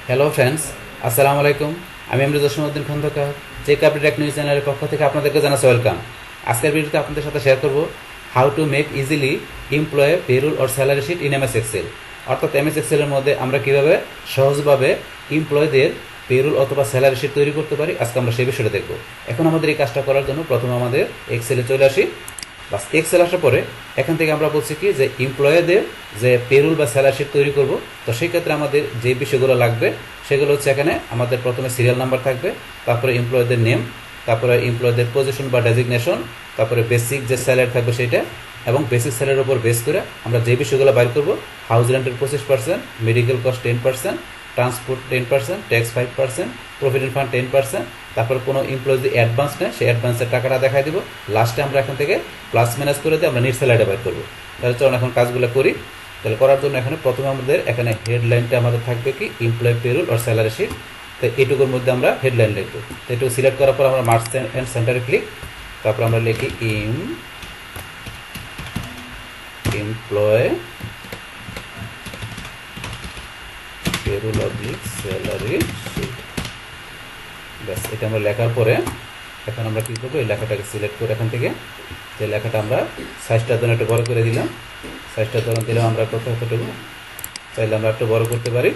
Hello friends, আসসালামু আলাইকুম। আমি আমরিজা উদ্দিন খন্দকার, চেক আপডেট এক নিউজ চ্যানেলের পক্ষ থেকে আপনাদেরকে জানাচ্ছি ওয়েলকাম। আজকের ভিডিওতে আপনাদের সাথে শেয়ার করব how to make easily employee payroll or salary sheet in MS Excel. অর্থাৎ এমএস এক্সেলের মধ্যে আমরা কীভাবে সহজভাবে এমপ্লয়ীদের পেরোল অথবা স্যালারি শিট তৈরি করতে পারি, আজকে আমরা সেই বিষয়টা দেখব। এখন আমাদের এই কাজটা করার জন্য প্রথমে আমাদের এক্সেলে চলে আসি। বাস এক্সেল আসার পরে এখান থেকে আমরা বলছি কি যে এমপ্লয়ীদের যে পেরোল বা স্যালারি শিট তৈরি করব, তো সেই ক্ষেত্রে আমাদের যে বিষয়গুলো লাগবে সেগুলো হচ্ছে এখানে আমাদের প্রথমে সিরিয়াল নাম্বার থাকবে, তারপরে এমপ্লয়ীদের নেম, তারপরে এমপ্লয়ীদের পজিশন বা ডেজিগনেশন, তারপরে বেসিক যে স্যালারি থাকবে সেটা, এবং বেসিক স্যালারির উপর বেস করে আমরা যে বিষয়গুলো বাইর করব, হাউস রেন্টের 25%, medical cost 10%, transport 10%, tax 5%, provident fund 10%, তারপর কোনো এমপ্লয়ি যদি অ্যাডভান্স নেয় সেই অ্যাডভান্সের টাকাটা দেখাই দিব। লাস্টে আমরা এখান থেকে প্লাস মাইনাস করে দিয়ে আমরা নিট স্যালারিটা বাইর করবো। তাহলে চলুন এখন কাজগুলো করি। তাহলে করার জন্য এখানে প্রথমে আমাদের এখানে হেডলাইনটা আমাদের থাকবে কি এমপ্লয়ি পেরোল আর স্যালারি শিট। তো এইটুকুর মধ্যে আমরা হেডলাইন লিখবো। তো এটুকু সিলেক্ট করার পর আমরা মার্কস অ্যান্ড সেন্টারে ক্লিক, তারপর আমরা লিখি employee payroll oblique salary sheet. ব্যাস, এটা আমরা লেখার পরে এখন আমরা কী করবো, এই লেখাটাকে সিলেক্ট করে এখান থেকে যে লেখাটা আমরা সাইজটার জন্য একটু বড় করে দিলাম। সাইজটার জন্য দিলাম আমরা কতটুকু চাইলে আমরা একটু বড় করতে পারি।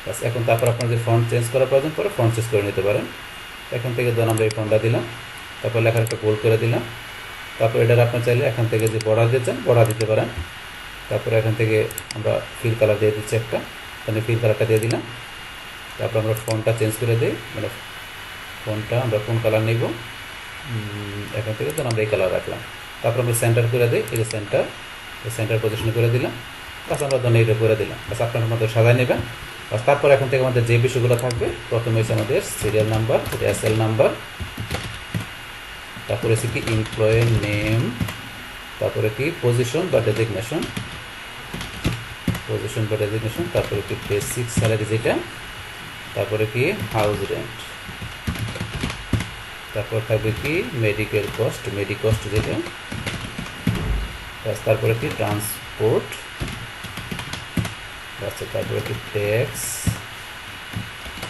ব্যাস, এখন তারপর আপনার যে ফন্ট চেঞ্জ করার প্রয়োজন পরে ফন্ট চেঞ্জ করে নিতে পারেন। এখান থেকে ধরুন আমরা এই ফন্টটা দিলাম, তারপর লেখাটা একটু বোল্ড করে দিলাম। তারপর এটার আপনার চাইলে এখান থেকে যে বর্ডার দিচ্ছেন বর্ডার দিতে পারেন। তারপরে এখান থেকে আমরা ফিল কালার দিয়ে দিচ্ছি একটা, তাহলে ফিল কালারটা দিয়ে দিলাম। তারপর আমরা ফন্টটা চেঞ্জ করে দিই, মানে ফন্টটা আমরা কোন কালার নেব, এখান থেকে তো আমরা এই কালার রাখলাম। তারপর আমরা সেন্টার করে দিই, এই যে সেন্টার পজিশন করে দিলাম। বাস আমরা ধরুন এইটা করে দিলাম। বাস আপনার মধ্যে সাজায় নেবেন। বাস তারপর এখান থেকে আমাদের যে বিষয়গুলো থাকবে, প্রথমে হচ্ছে আমাদের সিরিয়াল নাম্বার, এসএল নাম্বার, তারপরে হচ্ছে কি এমপ্লয়ি নেম, তারপরে কি পজিশন বা ডেজিগনেশন, তারপরে কি বেসিক স্যালারি যেটা, তারপরে কি হাউস রেন্ট, তারপর থাকবে কি মেডিকেল কস্ট যেটা, তারপরে কি ট্রান্সপোর্ট, তারপরে কি ট্যাক্স,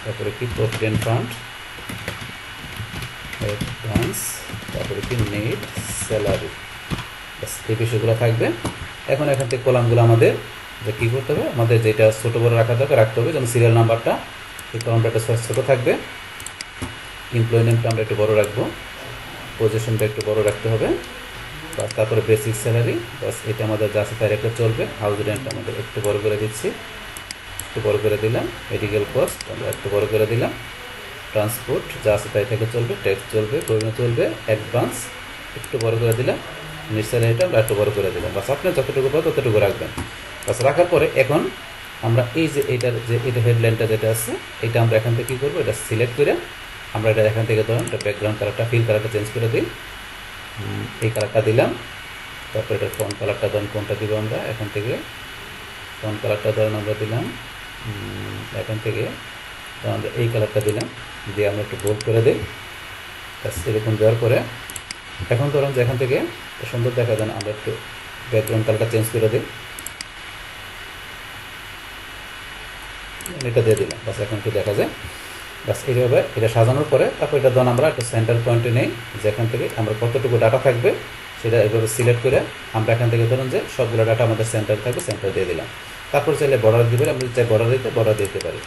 তারপরে কি প্রভিডেন্ট ফান্ড, অ্যাডভান্স, তারপরে কি নেট স্যালারি। এই বিষয়গুলো থাকবে। এখন এখান থেকে কলামগুলো আমাদের যে কী করতে হবে, আমাদের যেটা ছোটো বড়ো রাখতে হবে। যেমন সিরিয়াল নাম্বারটা এই কলামটা একটা ছোটো থাকবে, এমপ্লয়ি নেমটা আমরা একটু বড় রাখবো, পজিশনটা একটু বড় রাখতে হবে। বাস, তারপরে বেসিক স্যালারি, বাস এটা আমাদের যা আছে তাই একটা চলবে। হাউস রেন্ট আমাদের একটু বড় করে দিচ্ছি, একটু বড় করে দিলাম। মেডিকেল কস্ট আমরা একটু বড় করে দিলাম। ট্রান্সপোর্ট যা আছে তাই থেকে চলবে, ট্যাক্স চলবে, প্রভিডেন্ট চলবে, অ্যাডভান্স একটু বড় করে দিলাম, নিট স্যালারিটা আমরা একটু বড় করে দিলাম। বাস আপনার যতটুকু পাবে ততটুকু রাখবেন। বাস রাখার পরে এখন আমরা এই যে এটা হেডলাইনটা যেটা আছে এটা আমরা এখান থেকে কী করবো, এটা সিলেক্ট করে আমরা এটা এখান থেকে ধরুন এটা ব্যাকগ্রাউন্ড কালারটা ফিল কালারটা চেঞ্জ করে দিই, এই কালারটা দিলাম। তারপর এটা ফন্ট কালারটা ধরুন কোনটা দিব, আমরা এখান থেকে ফন্ট কালারটা ধরুন আমরা দিলাম এখান থেকে আমরা এই কালারটা দিলাম, দিয়ে আমরা একটু বোল্ড করে দিই। এরকম দেওয়ার পরে এখন ধরুন যে এখান থেকে সুন্দর দেখা যায় আমরা একটু ব্যাকগ্রাউন্ড কালারটা চেঞ্জ করে দিই, এটা দিয়ে দিলাম। বাস এখন একটু দেখা যায়। বাস এইভাবে এটা সাজানোর পরে তারপর এটা ধরুন আমরা একটা সেন্টার পয়েন্টে নেই, যেখান থেকে আমরা কতটুকু ডাটা থাকবে সেটা এভাবে সিলেক্ট করে আমরা এখান থেকে ধরুন যে সবগুলো ডাটা আমাদের সেন্টার থাকবে, সেন্টার দিয়ে দিলাম। তারপর চাইলে বর্ডার দিবে, আমরা চাই বর্ডার দিতে পারি।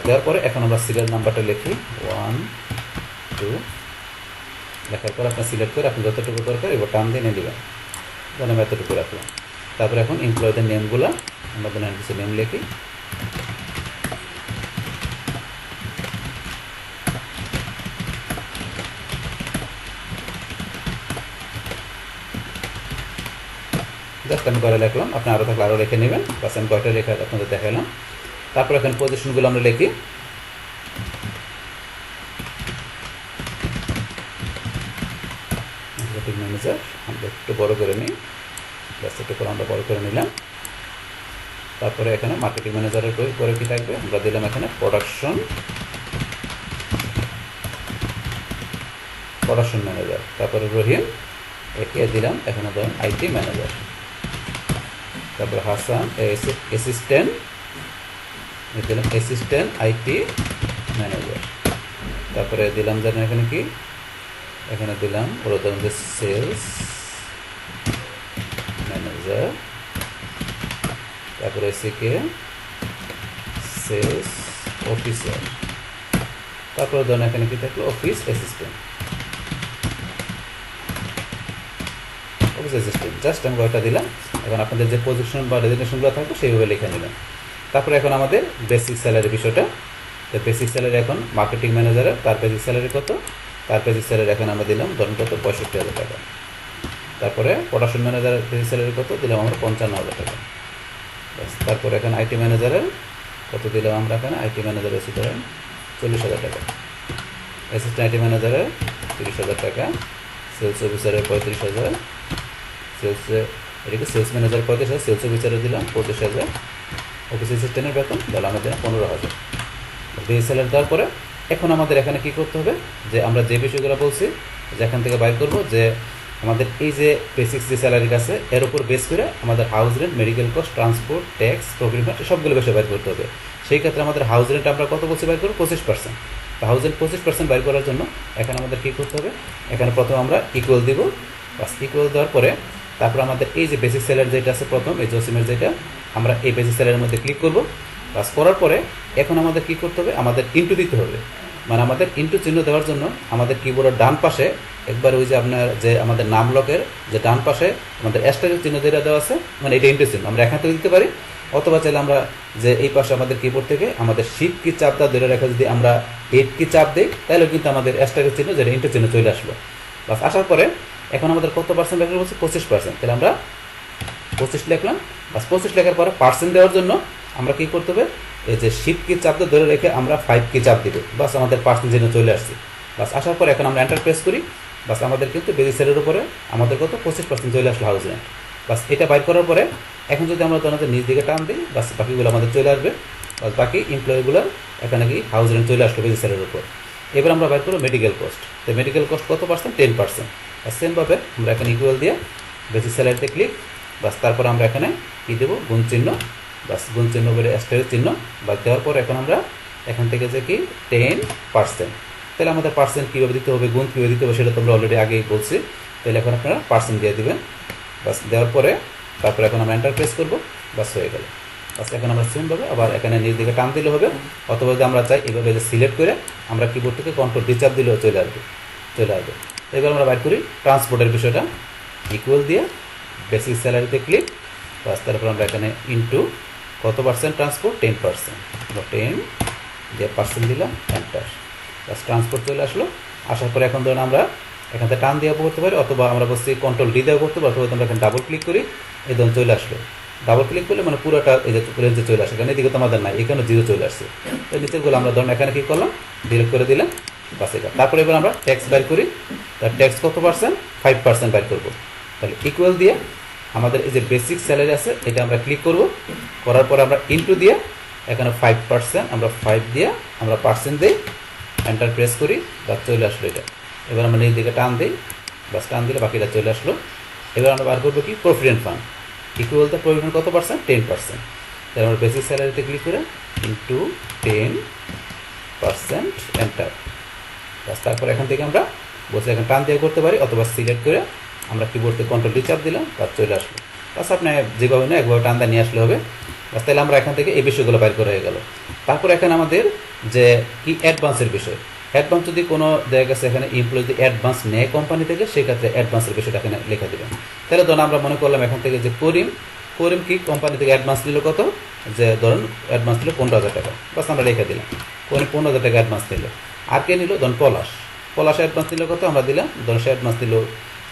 দেওয়ার পরে এখন আমরা সিরিয়াল নাম্বারটা লিখি 1 2, লেখার পর আপনার সিলেক্ট করে আপনি যতটুকু দরকার এবার টান দিয়ে নিয়ে দেবেন, ধরুন আমি এতটুকু রাখলাম। তারপরে এখন এমপ্লয়ীদের নেমগুলো আমরা ধরুন কিছু নেম লিখি, জাস্ট আমি কয়টা লিখলাম, আপনি আরও থাকলে আরও লিখে নেবেন। বাস আমি কয়টা লেখা আপনাদের দেখালাম। তারপর এখন পজিশনগুলো আমরা লিখি, ম্যানেজার আমরা একটু বড় করে নিই, জাস্ট একটু করে আমরা বড় করে নিলাম। তারপরে এখানে মার্কেটিং ম্যানেজারের পরে কী থাকবে, আমরা দিলাম এখানে প্রোডাকশন ম্যানেজার, তারপরে রহিম একে দিলাম এখানে ধরেন আইটি ম্যানেজার, তারপরে হাসান অ্যাসিস্ট্যান্ট দিলাম অ্যাসিস্ট্যান্ট আইটি ম্যানেজার, তারপরে দিলাম ধরেন এখানে কি, এখানে দিলাম ওরা ধরুন যে সেলস ম্যানেজার, তারপরে এসিকে সেলস অফিসার, তারপরে ধরেন এখানে কি থাকলো office assistant, office assistant just আমি ওইটা দিলাম। এখন আপনাদের যে পজিশন বা রেজিগনেশনগুলো থাকবে সেইভাবে লিখে নেবেন। তারপরে এখন আমাদের বেসিক স্যালারি বিষয়টা, তো বেসিক স্যালারি এখন মার্কেটিং ম্যানেজারের তার বেসিক স্যালারি কত, তার বেসিক স্যালারি এখন আমরা দিলাম ধরুন কত 65,000 টাকা। তারপরে প্রোডাকশন ম্যানেজারের বেসিক স্যালারি কত দিলাম আমরা 55,000 টাকা। তারপরে এখন আইটি ম্যানেজারের কত দিলাম আমরা, এখানে আইটি ম্যানেজারের এসে ধরেন 40,000 টাকা, অ্যাসিস্ট্যান্ট আইটি ম্যানেজারের 30,000 টাকা, সেলস অফিসারের 35,000, এটাকে সেলস ম্যানেজার 35,000, সেলস অফিসারে দিলাম 25,000, অফিস অ্যাসিস্ট্যান্টের বেতন তাহলে আমাদের 15,000। বেস স্যালারি দেওয়ার পরে এখন আমাদের এখানে কী করতে হবে, যে আমরা যে বিষয়গুলো বলছি যে এখান থেকে বাইর করবো, যে আমাদের এই যে বেসিক যে স্যালারি আছে এর উপর বেস করে আমাদের house rent, medical cost, transport, tax, provident সবগুলো বিষয় বাইর করতে হবে। সেই ক্ষেত্রে আমাদের হাউস রেন্ট আমরা কত বলছি বাইর করবো 25%। তো হাউস রেন্ট 25% বাইর করার জন্য এখানে আমাদের কী করতে হবে, এখানে প্রথমে আমরা ইকুয়াল দিব, বাস ইকুয়াল দেওয়ার পরে তারপর আমাদের এই যে বেসিক স্যালারি যেটা আছে প্রথম এই জসিমের যেটা, আমরা এই বেসিক স্যালারির মধ্যে ক্লিক করব। বাস করার পরে এখন আমাদের কী করতে হবে, আমাদের ইন্টু দিতে হবে। মানে আমাদের ইন্টু চিহ্ন দেওয়ার জন্য আমাদের কিবোর্ডের ডান পাশে একবার ওই যে আপনার যে আমাদের নাম লকের যে ডান পাশে আমাদের অ্যাস্টারের চিহ্ন যেটা দেওয়া আছে, মানে এটা ইন্টু চিহ্ন আমরা এখান থেকে দিতে পারি, অথবা চাইলে আমরা যে এই পাশে আমাদের কিবোর্ড থেকে আমাদের শিফট কি চাপ দেওয়া ধরে রেখে যদি আমরা 8 কি চাপ দিই তাহলে কিন্তু আমাদের অ্যাস্টারের চিহ্ন যেটা ইন্টু চিহ্ন চলে আসলো। বাস আসার পরে এখন আমাদের কত পার্সেন্ট লেখা বলছে 25%, তাহলে আমরা 25 লিখলাম। বাস 25 লেখার পরে পার্সেন্ট দেওয়ার জন্য আমরা কী করতে হবে, এই যে শিফট কি চাপ ধরে রেখে আমরা 5 কি চাপ দিব, বাস আমাদের পার্সেন্ট চিহ্ন চলে আসছে। বাস আসার পরে এখন আমরা এন্টার প্রেস করি, বাস আমাদের কিন্তু বেসিক স্যালারির উপরে আমাদের কত 25% চলে আসলো হাউস রেন্ট। বাস এটা বাইর করার পরে এখন যদি আমরা তোমাদের নিচ দিকে টান দিই, বাস বাকিগুলো আমাদের চলে আসবে। বাস বাকি এমপ্লয়িগুলোর এখানে কি হাউস রেন্ট চলে আসলো বেসিক স্যালারির উপর। এবার আমরা বাইর করবো মেডিকেল কস্ট, তো মেডিকেল কস্ট কত পার্সেন্ট 10%। আর সেমভাবে আমরা এখানে ইকুয়াল দিয়ে বেসিক স্যালারিতে ক্লিক, বাস তারপর আমরা এখানে কী দেবো গুণ চিহ্ন, বাস গুণ চিহ্ন করে অ্যাস্টারের চিহ্ন বাদ দেওয়ার পর এখন আমরা এখান থেকে যে কি 10%, তাহলে আমাদের পার্সেন্ট কীভাবে দিতে হবে, গুণ কীভাবে দিতে হবে সেটা তোমরা অলরেডি আগেই বলছি। তাহলে এখন আপনারা পার্সেন্ট দিয়ে দেবেন, বাস দেওয়ার পরে তারপরে এখন আমরা এন্টার প্রেস করবো, বাস হয়ে গেল। বাস এখন আমরা সেমভাবে আবার এখানে নিচ দিকে টান দিলে হবে, অথবা যদি আমরা চাই এইভাবে যে সিলেক্ট করে আমরা কিবোর্ড থেকে কন্ট্রোল ডি চাপ দিলেও চলে আসবে। এবার আমরা বাইর করি ট্রান্সপোর্টের বিষয়টা, ইকুয়াল দিয়ে বেসিক স্যালারিতে ক্লিক, বাস তারপর আমরা এখানে ইন্টু কত পার্সেন্ট ট্রান্সপোর্ট 10%, 10 দিয়ে পার্সেন্ট দিলাম এন্টার, বাস ট্রান্সপোর্ট চলে আসলো। আসার পরে এখন ধরুন আমরা এখান থেকে টান দিয়ে করতে পারি, অথবা আমরা বলছি কন্ট্রোল ডি দিয়ে করতে পারি, অথবা আমরা এখানে ডাবল ক্লিক করি, এই ধরুন চলে আসলো। ডাবল ক্লিক করলে মানে পুরোটা এই যে রেঞ্জে চলে আসে, কারণ এদিকে তো আমাদের নাই, এখানে 0 চলে আসছে। তো নিচেরগুলো আমরা ধরুন এখানে কী করলাম ডিলিট করে দিলাম, বাস এটা। তারপরে এবার আমরা ট্যাক্স বাইর করি, তার ট্যাক্স কত পার্সেন্ট 5% বাইর করবো। তাহলে ইকুয়াল দিয়ে আমাদের এই যে বেসিক স্যালারি আছে এটা আমরা ক্লিক করব, করার পরে আমরা ইন্টু দিয়ে এখানে 5% আমরা 5 দিয়ে আমরা পার্সেন্ট দিই, এন্টার প্রেস করি, বা চলে আসলো এটা। এবার আমরা নিচ দিকে টান দিই, বাস টান দিলে বাকিটা চলে আসলো। এবার আমরা বার করবো কি provident fund, equal the provident কত পার্সেন্ট 10%, তাহলে আমরা বেসিক স্যালারিতে ক্লিক করে ইন্টু 10% এন্টার, বাস তারপর এখান থেকে আমরা বসে এখানে টান দিয়ে করতে পারি, অথবা সিলেক্ট করে আমরা কিবোর্ড থেকে কন্ট্রোল ডি চাপ দিলাম, বাস চলে আসলো। বাস আপনি যেভাবে না একভাবে টান দিয়ে নিয়ে আসলে হবে। বাস তাহলে আমরা এখান থেকে এই বিষয়গুলো বাইর করে হয়ে গেল। তারপর এখানে আমাদের যে কি অ্যাডভান্সের বিষয়, অ্যাডভান্স যদি কোনো জায়গা আছে এখানে এমপ্লয়ি যদি অ্যাডভান্স নেয় কোম্পানি থেকে, সেক্ষেত্রে অ্যাডভান্সের বিষয়টা এখানে লেখা দেবেন। তাহলে ধরুন আমরা মনে করলাম এখান থেকে যে করিম কি কোম্পানি থেকে অ্যাডভান্স নিল কত, যে ধরুন অ্যাডভান্স নিল 15,000 টাকা, বাস আমরা লেখা দিলাম করিম 15,000 টাকা অ্যাডভান্স নিল। আর কে নিল, ধরুন পলাশ অ্যাডভান্স নিল কত, আমরা দিলাম ধরুন সে অ্যাডভান্স দিল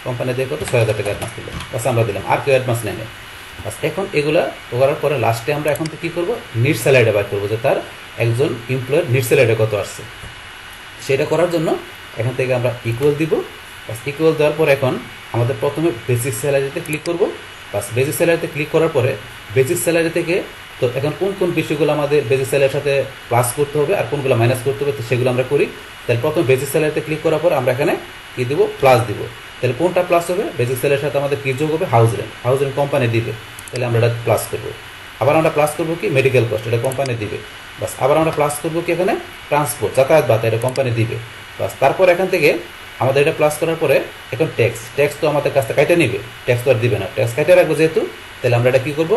কোম্পানি দিয়ে কত 6,000 টাকা অ্যাডভান্স দিল, বাস আমরা দিলাম। আর কেউ অ্যাডভান্স নেয় না। বাস এখন এগুলা করার পরে লাস্টে আমরা এখন তো কী করবো, নিট স্যালারিটা বাইর করবো, যে তার একজন এমপ্লয়ের নিট স্যালারিটা কত আসছে। সেটা করার জন্য এখান থেকে আমরা ইকুয়াল দিব, বাস ইকুয়াল দেওয়ার পর এখন আমাদের প্রথমে বেসিক স্যালারিতে ক্লিক করব। বাস বেসিক স্যালারিতে ক্লিক করার পরে বেসিক স্যালারি থেকে তো এখন কোন কোন বিষয়গুলো আমাদের বেসিক স্যালারির সাথে প্লাস করতে হবে আর কোনগুলো মাইনাস করতে হবে, তো সেগুলো আমরা করি। তাহলে প্রথমে বেসিক স্যালারিতে ক্লিক করার পর আমরা এখানে কী দিব, প্লাস দিব। তাহলে কোনটা প্লাস হবে, বেসিক স্যালারির সাথে আমাদের কী যোগ হবে, হাউস রেন্ট কোম্পানি দিবে, তাহলে আমরা এটা প্লাস করবো। আবার আমরা প্লাস করবো কি মেডিকেল কস্ট, এটা কোম্পানি দিবে, বাস আবার আমরা প্লাস করবো কি এখানে ট্রান্সপোর্ট, যাতায়াত ভাতা, এটা কোম্পানি দিবে। বাস তারপর এখান থেকে আমাদের এটা প্লাস করার পরে এখন ট্যাক্স তো আমাদের কাছ থেকে কাটে নিবে, ট্যাক্স তো আর দিবে না, ট্যাক্স কাটে রাখবো যেহেতু, তাহলে আমরা এটা কী করবো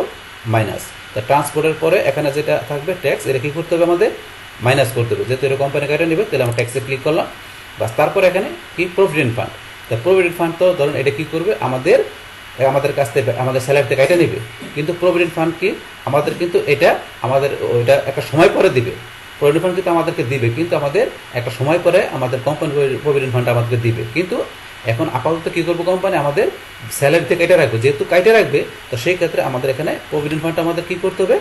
মাইনাস। তা ট্রান্সপোর্টের পরে এখানে যেটা থাকবে ট্যাক্স, এটা কী করতে হবে আমাদের মাইনাস করতে হবে, যেহেতু এটা কোম্পানি কাটে নেবে, তাহলে আমরা ট্যাক্সে ক্লিক করলাম। বাস তারপরে এখানে কি প্রভিডেন্ট ফান্ড, তা প্রভিডেন্ট ফান্ড তো ধরুন এটা কী করবে আমাদের কাছ থেকে আমাদের স্যালারিতে কাটে নেবে, কিন্তু প্রভিডেন্ট ফান্ড কি আমাদের কিন্তু এটা আমাদের ওইটা একটা সময় পরে দিবে। প্রভিডেন্ট ফান্ড কিন্তু আমাদেরকে দিবে, কিন্তু আমাদের একটা সময় পরে আমাদের কোম্পানি প্রভিডেন্ট ফান্ড আমাদেরকে দিবে, কিন্তু এখন আপাতত কী করবো কোম্পানি আমাদের স্যালারিতে কেটে রাখবে, যেহেতু কাটে রাখবে, তো সেই ক্ষেত্রে আমাদের এখানে প্রভিডেন্ট ফান্ডটা আমাদের কী করতে হবে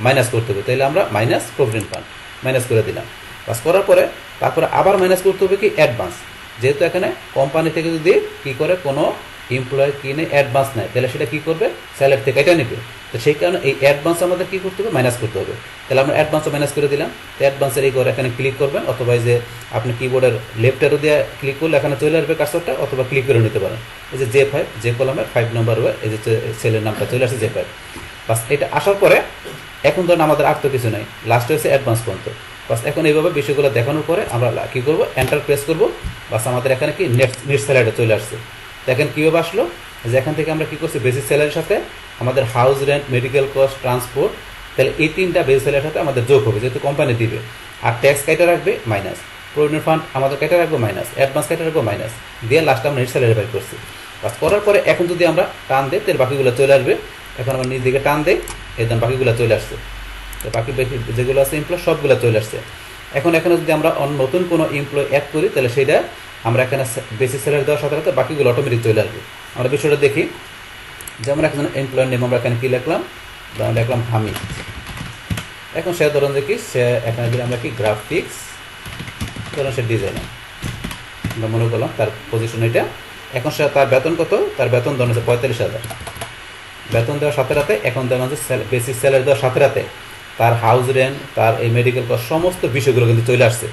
মাইনাস করতে হবে, তাহলে আমরা মাইনাস প্রভিডেন্ট ফান্ড মাইনাস করে দিলাম। বাস করার পরে তারপরে আবার মাইনাস করতে হবে কি অ্যাডভান্স, যেহেতু এখানে কোম্পানি থেকে যদি কী করে কোনো এমপ্লয় কিনে অ্যাডভান্স নেয়, তাহলে সেটা কী করবে স্যালারি থেকে এটা নেবে, তো সেই কারণে এই অ্যাডভান্স আমাদের কী করতে হবে মাইনাস করতে হবে, তাহলে আমরা অ্যাডভান্সও মাইনাস করে দিলাম। তো অ্যাডভান্সের এই করে এখানে ক্লিক করবেন, অথবা এই যে আপনি কিবোর্ডের লেফট অ্যারো দিয়ে ক্লিক করলে এখানে চলে আসবে কার্সরটা, অথবা ক্লিক করে নিতে পারেন। এই যে J5 যে কলামের 5 নম্বর ওয়ে এই যে সেলের নামটা চলে আসছে J5। বাস এটা আসার পরে এখন ধরুন আমাদের আর তো কিছু নাই, লাস্ট হয়েছে অ্যাডভান্স পর্যন্ত। বাস এখন এইভাবে বিষয়গুলো দেখানোর পরে আমরা কী করবো এন্টার প্রেস করবো। বাস আমাদের এখানে কি নেট স্যালারিটা চলে আসছে। দেখেন কীভাবে আসলো, যে এখান থেকে আমরা কী করছি বেসিক স্যালারির সাথে আমাদের house rent, medical cost, transport, তাহলে এই তিনটা বেসিক স্যালারির সাথে আমাদের যোগ হবে, যেহেতু কোম্পানি দিবে। আর ট্যাক্স কেটে রাখবে মাইনাস, প্রভিডেন্ট ফান্ড আমাদের কেটে রাখবো মাইনাস, অ্যাডভান্স কেটে রাখবো মাইনাস, দিয়ে লাস্টে আমরা নেট স্যালারি বাই করছি। বাস করার পরে এখন যদি আমরা টান দিই তাহলে বাকিগুলো চলে আসবে। এখন আমরা নিজ দিকে টান দিই, একদম বাকিগুলো চলে আসছে, তো বাকি যেগুলো আছে এমপ্লয় সবগুলো চলে আসছে। এখানে যদি আমরা নতুন কোনো এমপ্লয় অ্যাড করি, তাহলে সেটা আমরা এখানে বেসিক স্যালারি দেওয়ার সাথে সাথে বাকিগুলো অটোমেটিক চলে আসবে। আমরা বিষয়টা দেখি, যেমন একজন এমপ্লয়ের নেম আমরা এখানে কী লিখলাম, লিখলাম হামিদ। এখন সে ধরুন যে কি সে এখানে দিলে আমরা কি গ্রাফিক্স, ধরুন সে ডিজাইনার, আমরা মনে করলাম তার পজিশন এটা। এখন সে তার বেতন কত, তার বেতন ধরুন হচ্ছে 45,000, বেতন দেওয়ার সাথে সাথে এখন ধরুন হচ্ছে বেসিক স্যালারি দেওয়ার সাথে সাথে তার হাউস রেন্ট, তার এই মেডিকেল কস্ট সমস্ত বিষয়গুলো কিন্তু চলে আসছে।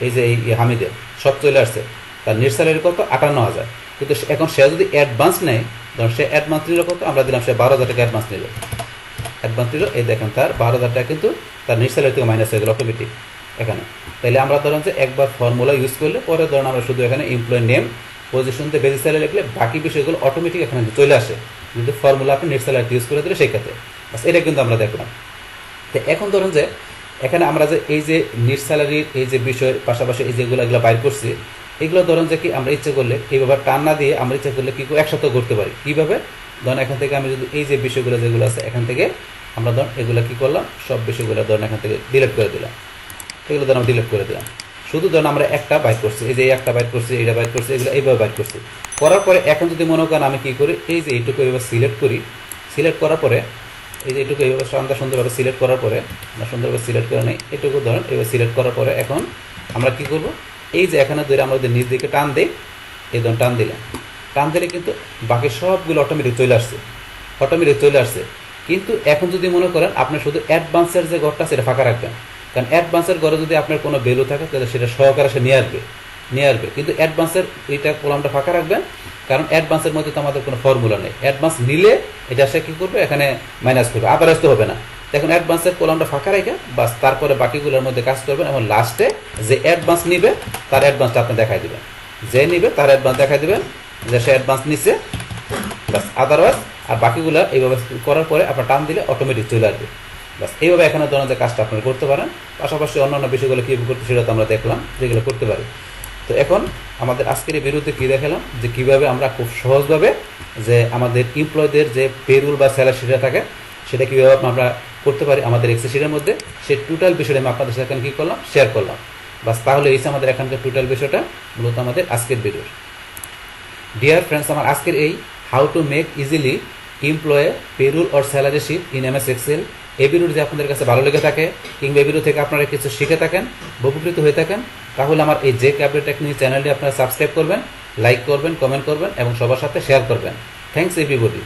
এই যে এই হামিদের সব চলে আসছে। তার নেট স্যালারি কত 58,000, কিন্তু এখন সে যদি অ্যাডভান্স নেয়, ধরুন সে অ্যাডভান্স নিল কত, আমরা দিলাম সে 12,000 টাকা অ্যাডভান্স নিল, এই দেখেন তার 12,000 টাকা কিন্তু তার নেট স্যালারি থেকে মাইনাস হয়ে গেল অটোমেটিক এখানে। তাহলে আমরা ধরেন যে একবার ফর্মুলা ইউজ করলে পরে ধরুন আমরা শুধু এখানে এমপ্লয় নেম পজিশনতে বেসিক স্যালারি লিখলে বাকি বিষয়গুলো অটোমেটিক এখানে চলে আসে, কিন্তু ফর্মুলা আপনি নেট স্যালারি ইউজ করে দিলে সেই ক্ষেত্রে। বাস এটা কিন্তু আমরা দেখলাম। তো এখন ধরুন যে এখানে আমরা যে এই যে নেট স্যালারির এই যে বিষয় পাশাপাশি এই যেগুলো এগুলো বাইর করছি, এগুলো ধরুন যে কি আমরা ইচ্ছে করলে এইভাবে টান না দিয়ে আমরা ইচ্ছে করলে কী করে একসাথে করতে পারি। কীভাবে ধরুন এখান থেকে আমি যদি এই যে বিষয়গুলো যেগুলো আছে এখান থেকে আমরা ধরুন এগুলো কী করলাম, সব বিষয়গুলো ধরুন এখান থেকে ডিলিট করে দিলাম, এগুলো ধরুন ডিলিট করে দিলাম। শুধু ধরুন আমরা একটা বাইট করছি, এই যে একটা বাইট করছি, এইটা বাইট করছি, এগুলো এইভাবে বাইট করছি। করার পরে এখন যদি মনে করেন আমি কী করি, এই যে এইটুকু এইভাবে সিলেক্ট করি, সিলেক্ট করার পরে এই যে এইটুকু এইভাবে আমরা সুন্দরভাবে সিলেক্ট করার পরে আমরা সুন্দরভাবে সিলেক্ট করে নিই, এটুকু ধরুন এইভাবে সিলেক্ট করার পরে এখন আমরা কী করবো, এই যে এখানে ধরে আমরা যদি নিচ দিকে টান দিই, এই ধরুন টান দিলাম, টান দিলে কিন্তু বাকি সবগুলো অটোমেটিক চলে আসছে। কিন্তু এখন যদি মনে করেন আপনি শুধু অ্যাডভান্সের যে ঘরটা সেটা ফাঁকা রাখবেন, কারণ অ্যাডভান্সের ঘরে যদি আপনার কোনো ভ্যালু থাকে তাহলে সেটা সহকারে সে নিয়ে আসবে, কিন্তু অ্যাডভান্সের এইটা কলামটা ফাঁকা রাখবেন, কারণ অ্যাডভান্সের মধ্যে তো আমাদের কোনো ফর্মুলা নেই। অ্যাডভান্স নিলে এটা সে কী করবে এখানে মাইনাস করবে, আবার আসতে হবে না। এখন অ্যাডভান্সের কলামটা ফাঁকা রেখে বাস তারপরে বাকিগুলোর মধ্যে কাজ করবেন, এবং লাস্টে যে অ্যাডভান্স নিবে তার অ্যাডভান্সটা আপনি দেখাই দেবেন, যে নিবে তার অ্যাডভান্স দেখাই দেবেন যে সে অ্যাডভান্স নিচ্ছে, বাস আদারওয়াইজ আর বাকিগুলো এইভাবে করার পরে আপনার টান দিলে অটোমেটিক চলে আসবে। বাস এইভাবে এখানে ধরনের যে কাজটা আপনারা করতে পারেন, পাশাপাশি অন্যান্য বিষয়গুলো কীভাবে করতে সেটা তো আমরা দেখলাম যেগুলো করতে পারি। তো এখন আমাদের আজকের এই ভিডিওতে কী দেখালাম, যে কীভাবে আমরা খুব সহজভাবে যে আমাদের এমপ্লয়ীদের যে পেরোল বা স্যালারি শিটটা থাকে সেটা কীভাবে আমরা করতে পারি আমাদের এক্সেল শিটের মধ্যে, সেই টোটাল বিষয়টা আমি আপনাদের সাথে এখানে কী করলাম শেয়ার করলাম। বাস তাহলে এই আমাদের এখানকার টোটাল বিষয়টা মূলত আমাদের আজকের ভিডিও। ডিয়ার ফ্রেন্ডস, আমার আজকের এই how to make easily employee payroll or salary sheet in MS Excel এই ভিডিও যদি আপনাদের কাছে ভালো লেগে থাকে কিংবা এই ভিডিও থেকে আপনারা কিছু শিখে থাকেন, উপকৃত হয়ে থাকেন, তাহলে আমার এই যে ক্যাপিটাল টেকনিক চ্যানেলটি আপনারা সাবস্ক্রাইব করবেন, লাইক করবেন, কমেন্ট করবেন এবং সবার সাথে শেয়ার করবেন। Thanks everybody.